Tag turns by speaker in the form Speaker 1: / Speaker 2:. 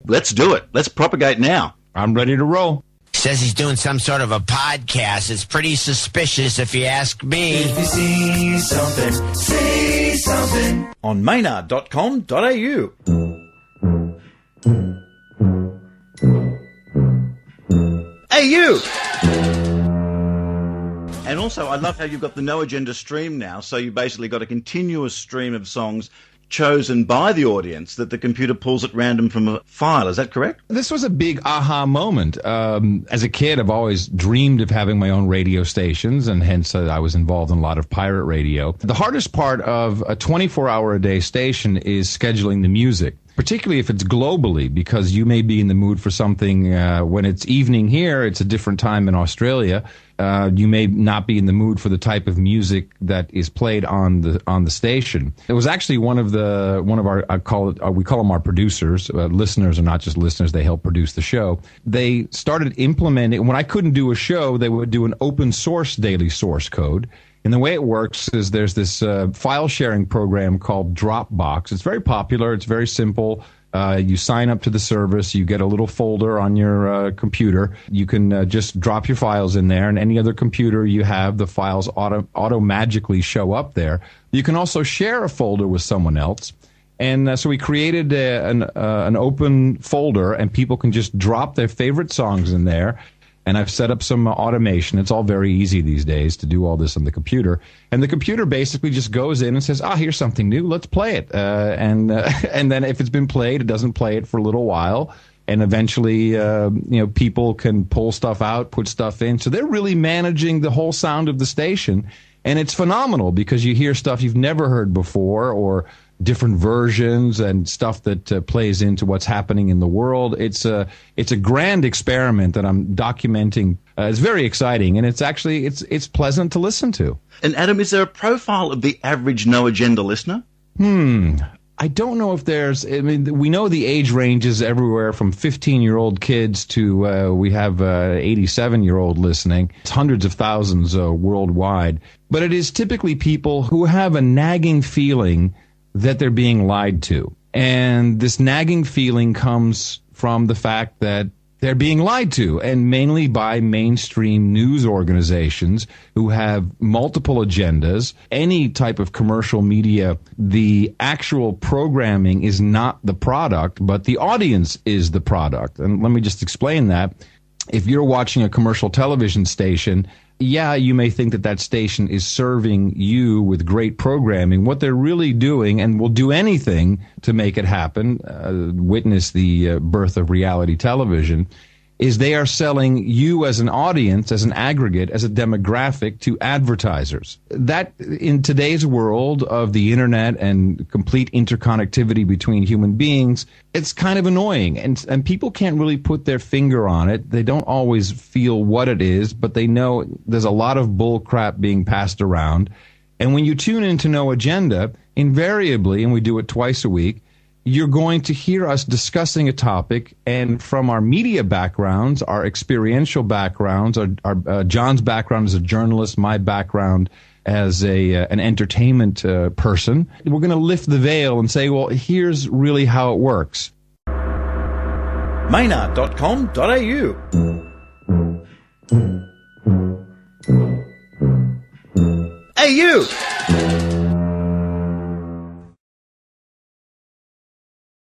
Speaker 1: Let's do it. Let's propagate now.
Speaker 2: I'm ready to roll.
Speaker 3: Says he's doing some sort of a podcast. It's pretty suspicious if you ask me.
Speaker 4: If you see something, say something.
Speaker 1: On Maynard.com.au. Hey, you! And also, I love how you've got the No Agenda stream now, so you basically got a continuous stream of songs chosen by the audience that the computer pulls at random from a file. Is that correct?
Speaker 2: This was a big aha moment. As a kid, I've always dreamed of having my own radio stations, and hence I was involved in a lot of pirate radio. The hardest part of a 24-hour-a-day station is scheduling the music, particularly if it's globally, because you may be in the mood for something when it's evening here, it's a different time in Australia. You may not be in the mood for the type of music that is played on the station. It was actually one of our we call them our producers. Listeners are not just listeners; they help produce the show. They started implementing when I couldn't do a show, they would do an open source daily source code. And the way it works is there's this file sharing program called Dropbox. It's very popular. It's very simple. You sign up to the service. You get a little folder on your computer. You can just drop your files in there, and any other computer you have, the files auto-magically show up there. You can also share a folder with someone else. And so we created an open folder, and people can just drop their favorite songs in there. And I've set up some automation. It's all very easy these days to do all this on the computer. And the computer basically just goes in and says, here's something new. Let's play it. And then if it's been played, it doesn't play it for a little while. And eventually, people can pull stuff out, put stuff in. So they're really managing the whole sound of the station. And it's phenomenal because you hear stuff you've never heard before, or different versions and stuff that plays into what's happening in the world. It's a grand experiment that I'm documenting. It's very exciting, and it's pleasant to listen to.
Speaker 1: And Adam, is there a profile of the average No Agenda listener?
Speaker 2: I don't know if we know the age ranges everywhere from 15-year-old kids to we have 87-year-old listening. It's hundreds of thousands worldwide. But it is typically people who have a nagging feeling that they're being lied to. And this nagging feeling comes from the fact that they're being lied to, and mainly by mainstream news organizations who have multiple agendas. Any type of commercial media, the actual programming is not the product, but the audience is the product. And let me just explain that. If you're watching a commercial television station, you may think that station is serving you with great programming. What they're really doing, and will do anything to make it happen, witness the birth of reality television, is they are selling you as an audience, as an aggregate, as a demographic to advertisers. That, in today's world of the internet and complete interconnectivity between human beings, it's kind of annoying. And people can't really put their finger on it. They don't always feel what it is, but they know there's a lot of bull crap being passed around. And when you tune into No Agenda, invariably, and we do it twice a week, you're going to hear us discussing a topic, and from our media backgrounds, our experiential backgrounds, our John's background as a journalist, my background as an entertainment person, we're going to lift the veil and say, well, here's really how it works.
Speaker 1: Maynard.com.au. Hey, you!